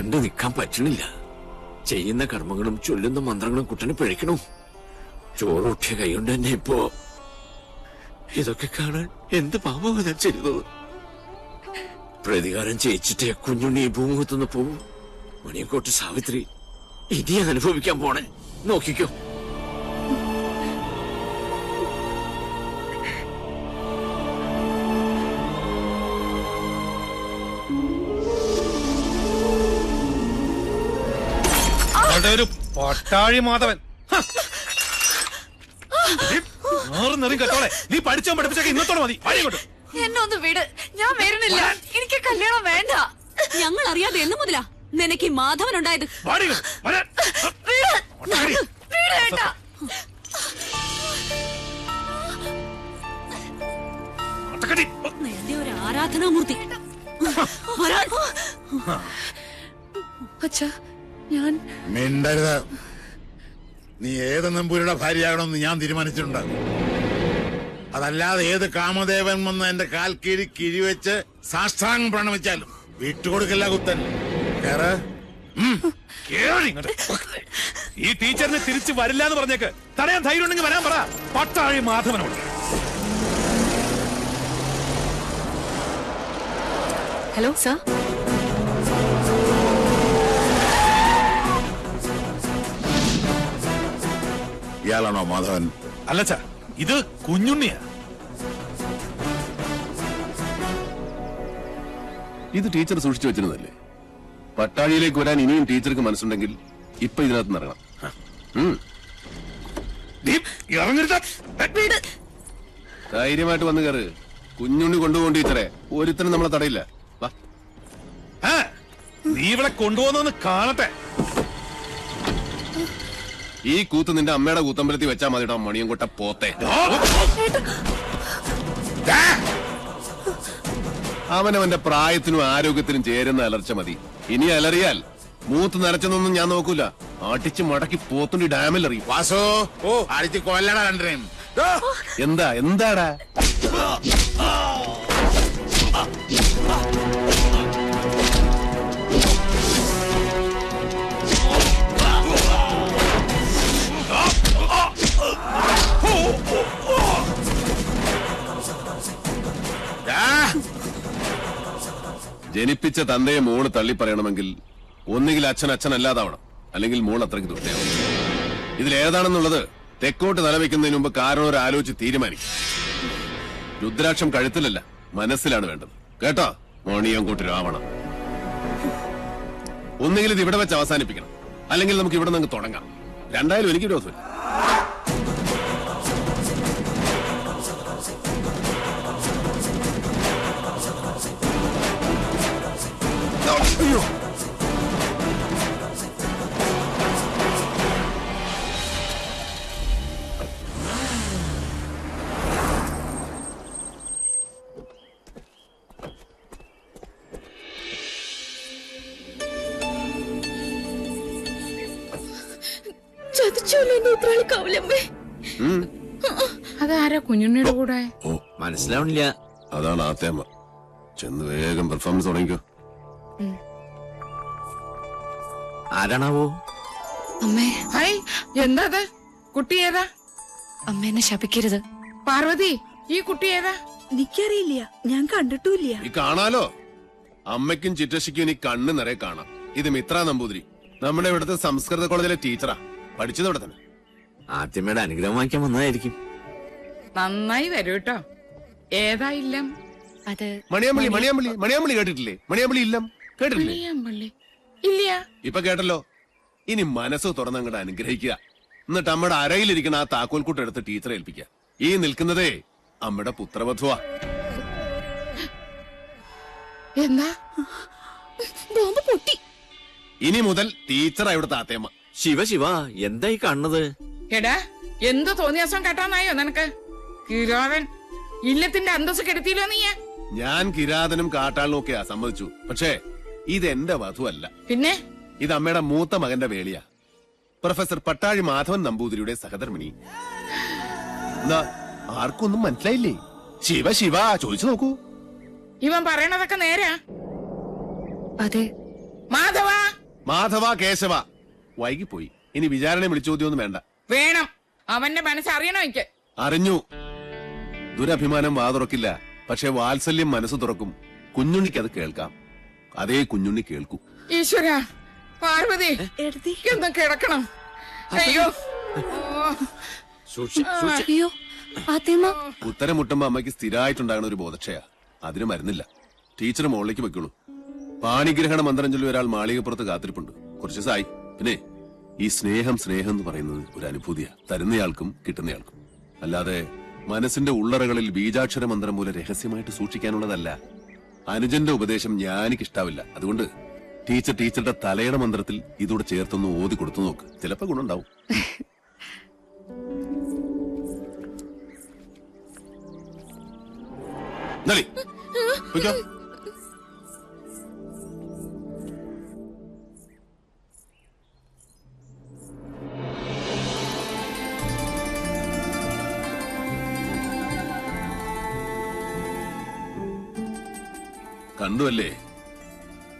കണ്ടു നിൽക്കാൻ പറ്റണില്ല. ചെയ്യുന്ന കർമ്മങ്ങളും ചൊല്ലുന്ന മന്ത്രങ്ങളും കുട്ടനെ പിഴയ്ക്കണു. ചോറൂട്ടിയ കൈകൊണ്ട് തന്നെ ഇപ്പോ ഇതൊക്കെ കാണാൻ എന്ത് പാപമാണ് ചെയ്തത്. പ്രതികാരം ചെയ്യിച്ചിട്ടേ കുഞ്ഞുണ്ണി ഈ ഭൂമുഖത്തുനിന്ന് പോവും. മണിയക്കോട്ട് സാവിത്രി ഇനി അനുഭവിക്കാൻ പോണേ. നോക്കിക്കോ. ഒരു പട്ടാഴി മാധവൻ കേട്ടോളെ. നീ പഠിച്ചോ പഠിപ്പിച്ചൊക്കെ ഇന്നത്തോടെ മതി. എന്നെ ഒന്ന് വിട്, ഞാൻ വരുന്നില്ല. എനിക്ക് കല്യാണം വേണ്ട. ഞങ്ങൾ അറിയാതെ എന്ന് മുതലാ നിനക്ക് ഈ മാധവൻ ഉണ്ടായത്? നിന്റെ ഒരു ആരാധനാമൂർത്തി. അച്ഛാ, ഞാൻ മിണ്ടരുത്. നീ ഏത് നമ്പൂരിയുടെ ഭാര്യയാകണമെന്ന് ഞാൻ തീരുമാനിച്ചിട്ടുണ്ട്. അതല്ലാതെ ഏത് കാമദേവൻ വന്ന് എന്റെ കാൽ കീഴി കിഴിവെച്ച് സാഷ്ടാംഗം പ്രണമിച്ചാലും വിട്ടുകൊടുക്കില്ല കുത്തൻ. ഈ ടീച്ചറിന് തിരിച്ചു വരില്ല എന്ന് പറഞ്ഞേക്ക്. തടയാൻ ധൈര്യം ഉണ്ടെങ്കിൽ വരാൻ പറ പട്ടാഴി മാധവനോട്. Hello sir. ഇയാളാണോ മാധവൻ? അല്ലച്ചാ, ഇത് കുഞ്ഞുണ്ണിയാ. ഇത് ടീച്ചർ സൂക്ഷിച്ചു വെച്ചിരുന്നല്ലേ? പട്ടാഴിയിലേക്ക് വരാൻ ഇനിയും ടീച്ചർക്ക് മനസ്സുണ്ടെങ്കിൽ ഇപ്പൊ ഇതിനകത്ത് ഇറങ്ങണം. ധൈര്യമായിട്ട് വന്ന് കയറ്. കുഞ്ഞുണ്ണി കൊണ്ടുപോകും ടീച്ചറെ. ഒരുത്തനും നമ്മളെ തടയില്ല. നീ ഇവിടെ കൊണ്ടുപോകുന്ന കാണട്ടെ. ഈ കൂത്ത് നിന്റെ അമ്മയുടെ കൂത്തമ്പലത്തിൽ വെച്ചാ മതിട്ടോ മണിയൻകൊട്ട പോത്തെ. അവനവന്റെ പ്രായത്തിനും ആരോഗ്യത്തിനും ചേരുന്ന അലർച്ച മതി. ഇനി അലറിയാൽ മൂത്ത് നരച്ചെന്നൊന്നും ഞാൻ നോക്കൂല. അടിച്ച് മടക്കി പോത്തുണ്ടി ഡാമിൽ എറിയും. വാസോ, അടിച്ച് കൊല്ലടാ രണ്ടരയും. എന്താടാ? ജനിപ്പിച്ച തന്തയെ മോള് തള്ളി പറയണമെങ്കിൽ ഒന്നുകിൽ അച്ഛൻ അച്ഛനല്ലാതാവണം, അല്ലെങ്കിൽ മോൾ അത്രയ്ക്ക് ദുഷ്ടയാവണം. ഇതിലേതാണെന്നുള്ളത് തെക്കോട്ട് തലവെക്കുന്നതിന് മുമ്പ് കാരണവർ ആലോചിച്ച് തീരുമാനിക്കും. രുദ്രാക്ഷം കഴുത്തിലല്ല, മനസ്സിലാണ് വേണ്ടത്. കേട്ടോ മോണിയൻകൂട്ട് രാവണം. ഒന്നുകിൽ ഇത് ഇവിടെ വെച്ച് അവസാനിപ്പിക്കണം, അല്ലെങ്കിൽ നമുക്ക് ഇവിടെ നിന്ന് തുടങ്ങാം. രണ്ടായാലും എനിക്ക് വിരോധമില്ല. അയ്യോ, അതാരാ കുഞ്ഞുണ്ണിയുടെ കൂടെ? മനസ്സിലാവണില്ല. അതാണ് ആത്തേമ്മ. ചെന്ന് വേഗം പെർഫോമൻസ് തുടങ്ങിക്കോ. ആരാണാവോ? അമ്മേ. ഹായ്, എന്താ അത്? കുട്ടി ഏതാ? അമ്മ എന്നെ ശപിക്കരുത്. പാർവതി, ഈ കുട്ടി ഏതാ? എനിക്കറിയില്ല, ഞാൻ കണ്ടിട്ടുമില്ല. ഈ കാണാലോ, അമ്മയ്ക്കും ചിറ്റശിക്കും ഇനി കണ്ണ് നിറയെ കാണാം. ഇത് മിത്ര നമ്പൂതിരി, നമ്മുടെ ഇവിടുത്തെ സംസ്കൃത കോളേജിലെ ടീച്ചറാ. പഠിച്ചത് ഇവിടെ തന്നെ. ആദ്യമേടെ അനുഗ്രഹം വാങ്ങിക്കാൻ വന്നതായിരിക്കും. നന്നായി വരൂ കേട്ടോ. ഏതാ ഇല്ലം? അത് മണിയാമ്പള്ളി. മണിയാമ്പള്ളി മണിയാമ്പള്ളി കേട്ടിട്ടില്ലേ? മണിയാമ്പള്ളി ഇല്ലം കേട്ടിട്ടില്ലേ? മണിയാമ്പള്ളി ഇല്ല. ഇപ്പൊ കേട്ടല്ലോ. ഇനി മനസ്സ് തുറന്നങ്ങോട്ട് അനുഗ്രഹിക്കുക. എന്നിട്ട് അമ്മയുടെ അരയിലിരിക്കുന്ന ആ താക്കോൽക്കൂട്ട് എടുത്ത് ടീച്ചറെ ഏൽപ്പിക്കുക. ഈ നിൽക്കുന്നതേ അമ്മയുടെ പുത്രവധുവാ. എന്താ? ബോംബ് പൊട്ടി. ഇനി മുതൽ ടീച്ചറാ ഇവിടുത്തെ ആത്തേമ്മ. ശിവ ശിവ, എന്തായി കാണുന്നത്? എടാ, എന്ത് തോന്നിയാസം കേട്ടാന്നായോ നിനക്ക്? കിരാവൻ ഇല്ലത്തിന്റെ അന്തസ് കെടുത്തിയില്ലോ നീ. ഞാൻ കിരാതനും കാട്ടാളിനും ഒക്കെയാ സമ്മതിച്ചു. പക്ഷേ ഇത് എന്റെ വധുവല്ല. പിന്നെ ഇത് അമ്മയുടെ മൂത്ത മകന്റെ വേളിയാ. പ്രൊഫസർ പട്ടാഴി മാധവൻ നമ്പൂതിരിയുടെ സഹധർമ്മിണി. എന്താ ആർക്കൊന്നും മനസ്സിലായില്ലേ? ശിവ ശിവ ചോദിച്ചു നോക്കൂ. ഇവൻ പറയണതൊക്കെ നേരാ? അതെ. മാധവ, മാധവ കേശവ വൈകിപ്പോയി. ഇനി വിചാരണ വിളിച്ചോദ്യമൊന്നും വേണ്ട. വേണം. അവന്റെ മനസ്സറിയണോ എനിക്ക്? അറിഞ്ഞു. ദുരഭിമാനം വാതുറക്കില്ല, പക്ഷെ വാത്സല്യം മനസ്സ് തുറക്കും. കുഞ്ഞുണ്ണിക്ക് അത് കേൾക്കാം. അതേ കുഞ്ഞുണ്ണി കേൾക്കൂ. ഈശ്വര, പാർവതി ഒന്ന് കിടക്കണം. അയ്യോ അയ്യോ ആത്തേമ്മ. ഉത്തരം മുട്ടുമ്പോ അമ്മയ്ക്ക് സ്ഥിരമായിട്ടുണ്ടാകുന്ന ഒരു ബോധക്ഷയാ. അതിന് മരുന്നില്ല. ടീച്ചർ മുകളിലേക്ക് വെക്കുള്ളൂ. പാണിഗ്രഹണ മന്ത്രം ചൊല്ലി ഒരാൾ മാളികപ്പുറത്ത് കാത്തിരിപ്പുണ്ട്. കുറച്ച് ദിവസമായി. പിന്നെ ഈ സ്നേഹം എന്ന് പറയുന്നത് ഒരു അനുഭൂതിയാ, തരുന്നയാൾക്കും കിട്ടുന്നയാൾക്കും. അല്ലാതെ മനസ്സിന്റെ ഉള്ളറകളിൽ ബീജാക്ഷര മന്ത്രം പോലെ രഹസ്യമായിട്ട് സൂക്ഷിക്കാനുള്ളതല്ല. അനുജന്റെ ഉപദേശം എനിക്കിഷ്ടാവില്ല. അതുകൊണ്ട് ടീച്ചറുടെ തലയുടെ മന്ത്രത്തിൽ ഇതൂടെ ചേർത്തൊന്ന് ഓതി കൊടുത്തു നോക്ക്. ചിലപ്പോ ഗുണമുണ്ടാവും. കണ്ടുവല്ലേ,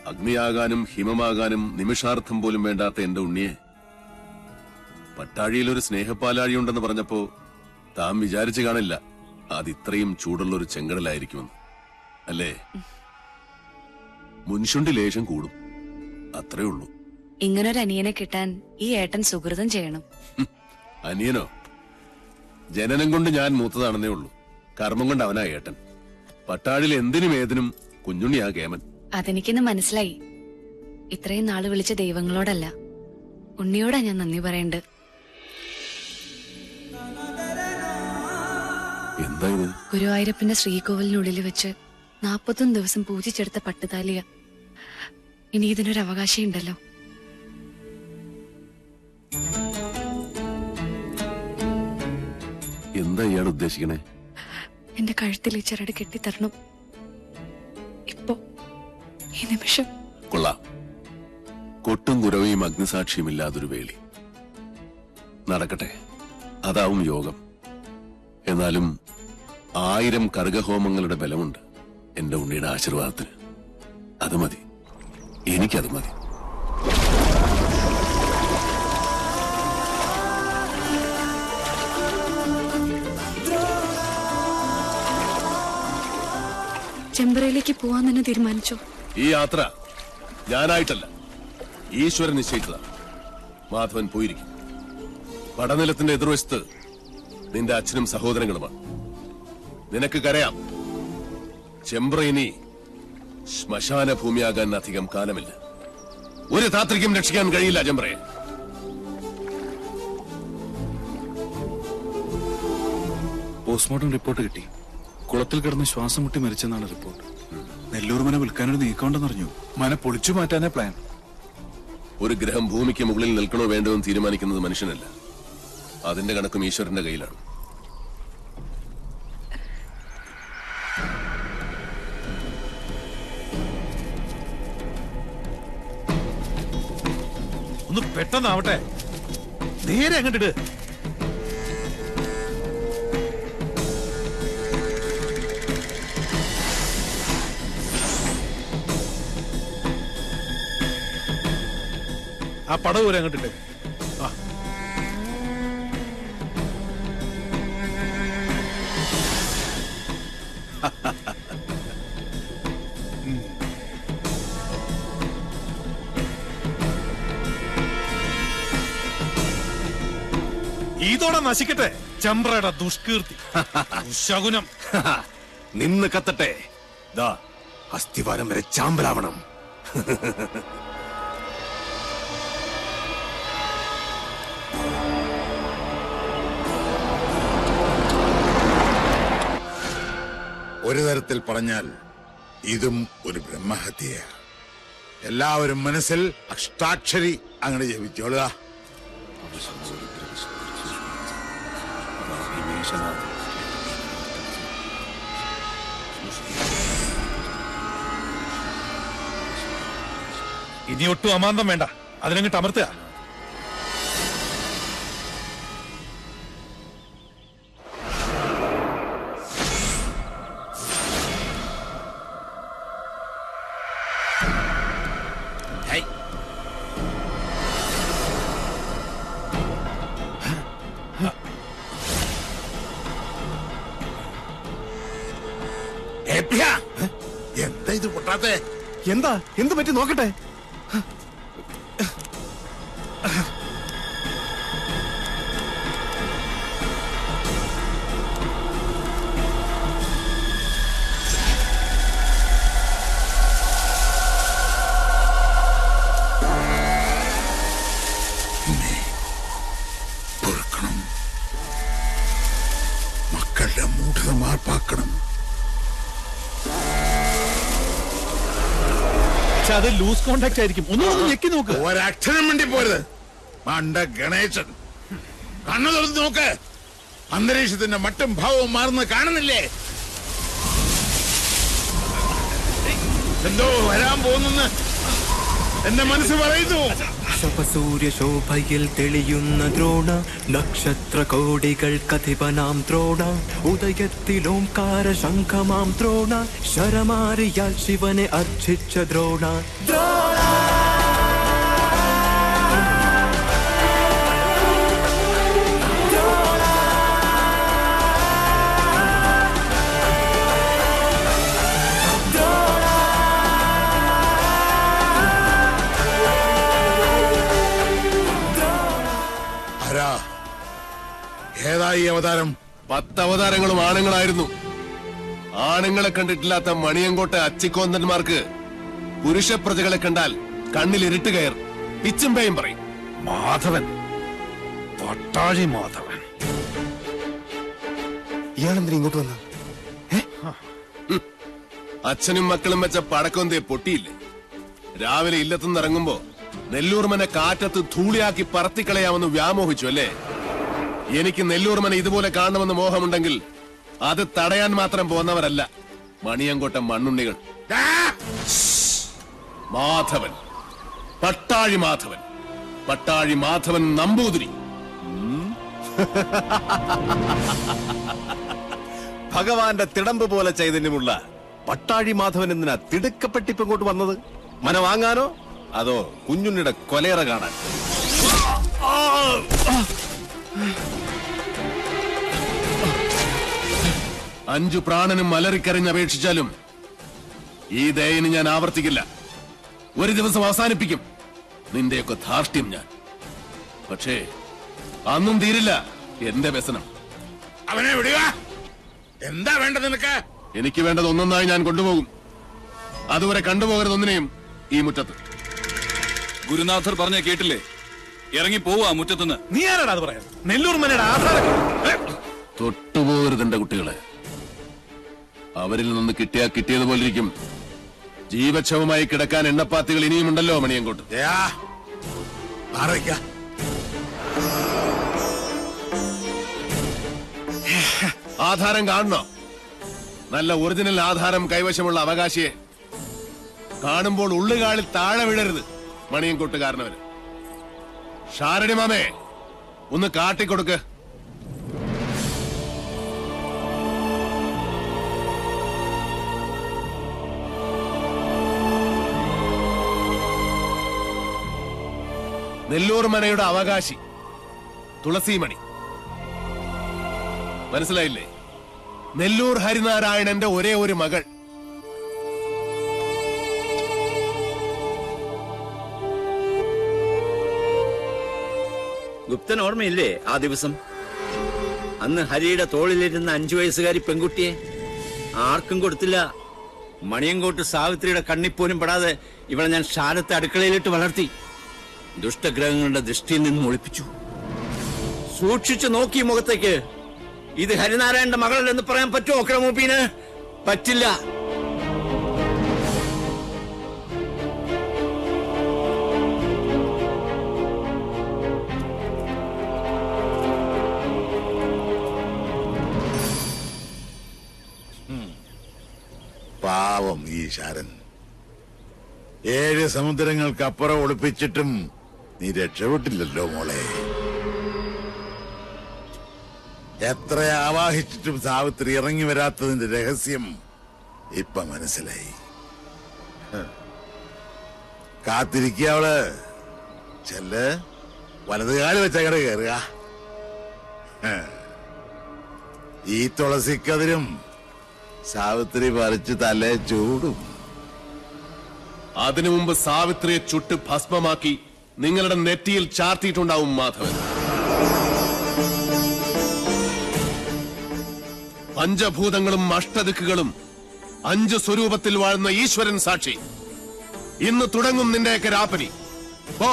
അഗ്നിയാകാനും ഹിമമാകാനും നിമിഷാർത്ഥം പോലും വേണ്ടാത്ത എന്റെ ഉണ്ണിയെ. പട്ടാഴിയിൽ ഒരു സ്നേഹപ്പാലാഴിയുണ്ടെന്ന് പറഞ്ഞപ്പോ താൻ വിചാരിച്ചു കാണില്ല അതിത്രയും ചൂടുള്ളൊരു ചെങ്കടലായിരിക്കുമെന്ന്. അല്ലേ? മുൻഷുണ്ടി ലേശം കൂടും, അത്രേ ഉള്ളൂ. ഇങ്ങനൊരു അനിയനെ കിട്ടാൻ ഈ ഏട്ടൻ സുഹൃതം ചെയ്യണം. അനിയനോ? ജനനം കൊണ്ട് ഞാൻ മൂത്തതാണെന്നേ ഉള്ളൂ. കർമ്മം കൊണ്ട് അവനാ ഏട്ടൻ. പട്ടാഴിൽ എന്തിനും ഏതിനും കുഞ്ഞുണ്ണിയാ കേമൻ. അതെനിക്കിന്ന് മനസ്സിലായി. ഇത്രയും നാള് വിളിച്ച ദൈവങ്ങളോടല്ല, ഉണ്ണിയോടാ ഞാൻ നന്ദി പറയണ്ട്. എന്താ ഇത്? ഗുരുവായൂരപ്പന്റെ ശ്രീകോവിലിനുള്ളിൽ വെച്ച് 41 ദിവസം പൂജിച്ചെടുത്ത പട്ടുതാലിയ. ഇനി ഇതിനൊരു അവകാശം ഉണ്ടല്ലോ. എന്താ ഇയാൾ ഉദ്ദേശിക്കണേ? എന്റെ കഴുത്തിൽ ഈ ചരട് കെട്ടിത്തരണം. ഇപ്പോ ഈ നിമിഷം. കൊള്ളാം. കൊട്ടും കുരവയും അഗ്നിസാക്ഷിയുമില്ലാതൊരു വേളി നടക്കട്ടെ. അതാവും യോഗം. എന്നാലും 1000 കർഗഹോമങ്ങളുടെ ബലമുണ്ട് എന്റെ ഉണ്ണിയുടെ ആശീർവാദത്തിന്. അത് മതി, എനിക്കത് മതി. ചെമ്പറയിലേക്ക് പോവാൻ തന്നെ തീരുമാനിച്ചോ? ഈ യാത്ര ഞാനായിട്ടല്ല, ഈശ്വരൻ നിശ്ചയിച്ചതാ. മാധവൻ പോയിരിക്കും. പടനിലത്തിന്റെ എതിർവശത്ത് നിന്റെ അച്ഛനും സഹോദരങ്ങളുമാണ്. നിനക്ക് കരയാം. ചെമ്പ്ര ഇനി ശ്മശാന ഭൂമിയാകാൻ അധികം കാലമില്ല. ഒരു താത്രിക്കും രക്ഷിക്കാൻ കഴിയില്ല ചെമ്പ്രയെ. പോസ്റ്റ്മോർട്ടം റിപ്പോർട്ട് കിട്ടി. കുളത്തിൽ കിടന്ന് ശ്വാസം മുട്ടി മരിച്ചെന്നാണ് റിപ്പോർട്ട്. നെല്ലൂർ മന വിൽക്കാനൊരു നീക്കമുണ്ടെന്നറിഞ്ഞു. മന പൊളിച്ചു മാറ്റാനേ പ്ലാൻ. ഒരു ഗ്രഹം ഭൂമിക്ക് മുകളിൽ നിൽക്കണോ വേണ്ടോ എന്ന് തീരുമാനിക്കുന്നത് മനുഷ്യനല്ല. അതിന്റെ കണക്കും ഈശ്വരന്റെ കയ്യിലാണ്. ഒന്ന് പെട്ടെന്നാവട്ടെ. നേരെ അങ്ങോട്ടിട്. ആ പടവ് വരെ അങ്ങോട്ടിട്ട്. ആ ഇതോടെ നശിക്കട്ടെ ചെമ്പ്രയുടെ ദുഷ്കീർത്തി, ദുശകുനം. നിന്ന് കത്തട്ടെ. ദാ അസ്ഥിവാരം വരെ ചാമ്പലാവണം. ഒരു തരത്തിൽ പറഞ്ഞാൽ ഇതും ഒരു ബ്രഹ്മഹത്യയാണ്. എല്ലാവരും മനസ്സിൽ അഷ്ടാക്ഷരി അങ്ങനെ ജപിച്ചോളുക. ഇനി ഒട്ടും അമാന്തം വേണ്ട. അതിനങ്ങിട്ട് അമർത്തുക. കാണാത്തെ? എന്താ എന്ത് പറ്റി നോക്കട്ടെ. പൊറുക്കണം, മക്കളുടെ മൂഢത മാർപ്പാക്കണം. അത് ലൂസ് കോണ്ടാക്ട് ആയിരിക്കും. ഒന്നും ഞെക്കി നോക്ക്. ഒരക്ഷരം വേണ്ടി പോരുത്. മണ്ട ഗണേശൻ, കണ്ണു തുറന്ന് നോക്ക്. അന്തരീക്ഷത്തിന്റെ മട്ടും ഭാവവും മാറുന്നത് കാണുന്നില്ലേ? എന്തോ വരാൻ പോകുന്നെന്ന് എന്റെ മനസ്സ് പറയുന്നു. ശപസൂര്യ ശോഭയിൽ തെളിയുന്ന ദ്രോണ, നക്ഷത്ര കോടികൾ കഥിപനാം ദ്രോണ, ഉദയത്തിലോംകാര ശംഖമാം ദ്രോണ, ശരമാരിയാൽ ശിവനെ അർച്ചിച്ച ദ്രോണ. ഏതായി അവതാരം? 10 അവതാരങ്ങളും ആണുങ്ങളായിരുന്നു. ആണുങ്ങളെ കണ്ടിട്ടില്ലാത്ത മണിയങ്കോട്ടെ അച്ചിക്കോന്തന്മാർക്ക് പുരുഷ പ്രജകളെ കണ്ടാൽ കണ്ണിൽ ഇരുട്ട് കയർ പിച്ചും പേയും പറയും. മാധവൻ, പട്ടാഴി മാധവൻ. ഇയാളെന്തിനാ ഇങ്ങോട്ട് വന്ന? അച്ഛനും മക്കളും വെച്ച പടക്കൊന്തേ പൊട്ടിയില്ലേ? രാവിലെ ഇല്ലത്തുനിന്ന് ഇറങ്ങുമ്പോ നെല്ലൂർമനെ കാറ്റത്ത് ധൂളിയാക്കി പറത്തിക്കളയാമെന്ന് വ്യാമോഹിച്ചു അല്ലേ? എനിക്ക് നെല്ലൂർമനെ ഇതുപോലെ കാണണമെന്ന് മോഹമുണ്ടെങ്കിൽ അത് തടയാൻ മാത്രം പോന്നവരല്ല മണിയങ്കോട്ട മണ്ണുണ്ണികൾ. മാധവൻ, പട്ടാഴി മാധവൻ, പട്ടാഴി മാധവൻ നമ്പൂതിരി. ഭഗവാന്റെ തിടമ്പ് പോലെ ചൈതന്യമുള്ള പട്ടാഴി മാധവൻ എന്തിനാ തിടുക്കപ്പെട്ടിപ്പ് ഇങ്ങോട്ട് വന്നത്? മന വാങ്ങാനോ അതോ കുഞ്ഞുണ്ണിയുടെ കൊലേറ കാണാൻ? 5 പ്രാണനും അലറിക്കരഞ്ഞപേക്ഷിച്ചാലും ഈ ദയന് ഞാൻ ആവർത്തിക്കില്ല. ഒരു ദിവസം അവസാനിപ്പിക്കും നിന്റെയൊക്കെ ധാർഷ്ട്യം ഞാൻ. പക്ഷേ അന്നും തീരില്ല എന്റെ വ്യസനം. അവനെ വിടുക. എന്താ വേണ്ടത് നിനക്ക്? എനിക്ക് വേണ്ടത് ഒന്നൊന്നായി ഞാൻ കൊണ്ടുപോകും. അതുവരെ കണ്ടുപോകരുത് ഒന്നിനെയും ഈ മുറ്റത്ത്. ഗുരുനാഥർ പറഞ്ഞ കേട്ടില്ലേ? ഇറങ്ങി പോവാ മുറ്റത്തുനിന്ന്. നീ ആരാടാ അത് പറയാൻ? നെല്ലൂർമനയുടെ ആധാരം തൊട്ടുപോകരുത് എന്റെ കുട്ടികളെ. അവരിൽ നിന്ന് കിട്ടിയാ കിട്ടിയതുപോലെ ഇരിക്കും. ജീവച്ഛവമായി കിടക്കാൻ എണ്ണപ്പാത്തികൾ ഇനിയുമുണ്ടല്ലോ മണിയങ്കോട്ട്. ആധാരം കാണണോ? നല്ല ഒറിജിനൽ ആധാരം കൈവശമുള്ള അവകാശിയെ കാണുമ്പോൾ ഉള്ളുകാളിൽ താഴെ വീഴരുത് മണിയങ്കോട്ടുകാരനവര്. ഷാരടി മാമേ, ഒന്ന് കാട്ടിക്കൊടുക്ക്. നെല്ലൂർ മനയുടെ അവകാശി തുളസിമണി. മനസ്സിലായില്ലേ? നെല്ലൂർ ഹരിനാരായണന്റെ ഒരേ ഒരു മകൾ. ഗുപ്തൻ ഓർമ്മയില്ലേ ആ ദിവസം? അന്ന് ഹരിയുടെ തോളിലിരുന്ന 5 വയസ്സുകാരി പെൺകുട്ടിയെ ആർക്കും കൊടുത്തില്ല. മണിയങ്കോട്ട് സാവിത്രിയുടെ കണ്ണിപ്പോലും പെടാതെ ഇവളെ ഞാൻ ശാലത്തെ അടുക്കളയിലിട്ട് വളർത്തി. ദുഷ്ടഗ്രഹങ്ങളുടെ ദൃഷ്ടിയിൽ നിന്നും ഒളിപ്പിച്ചു. സൂക്ഷിച്ചു നോക്കി മുഖത്തേക്ക്. ഇത് ഹരിനാരായണന്റെ മകളല്ലെന്ന് പറയാൻ പറ്റുമോ ക്രമൂപ്പീന്? പറ്റില്ല. പാവം ഈ ശാരൻ. 7 സമുദ്രങ്ങൾക്കപ്പുറം ഒളിപ്പിച്ചിട്ടും നീ രക്ഷപ്പെട്ടില്ലല്ലോ മോളെ. എത്ര ആവാഹിച്ചിട്ടും സാവിത്രി ഇറങ്ങി വരാത്തതിന്റെ രഹസ്യം ഇപ്പൊ മനസ്സിലായി. കാത്തിരിക്കുക അവള്. ചെല്ല്, വലതുകാല് വെച്ചങ്ങട് കയറുക. ഈ തുളസിക്കതിരും സാവിത്രി പറിച്ച് തലേ ചൂടും. അതിനു മുമ്പ് സാവിത്രിയെ ചുട്ട് ഭസ്മമാക്കി നിങ്ങളുടെ നെറ്റിയിൽ ചാർത്തിയിട്ടുണ്ടാവും മാധവൻ. പഞ്ചഭൂതങ്ങളും അഷ്ടദിക്കുകളും 5 സ്വരൂപത്തിൽ വാഴുന്ന ഈശ്വരൻ സാക്ഷി, ഇന്ന് തുടങ്ങും നിന്റെയൊക്കെ രാപ്പനി. പോ,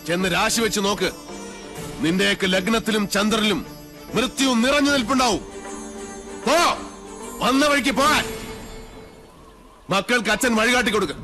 ചെന്ന് രാശി വെച്ച് നോക്ക്. നിന്റെയൊക്കെ ലഗ്നത്തിലും ചന്ദ്രനിലും മൃത്യു നിറഞ്ഞു നിൽപ്പുണ്ടാവും. പോ, വന്ന വഴിക്ക് പോകാൻ. മക്കൾക്ക് അച്ഛൻ വഴികാട്ടി കൊടുക്കുക.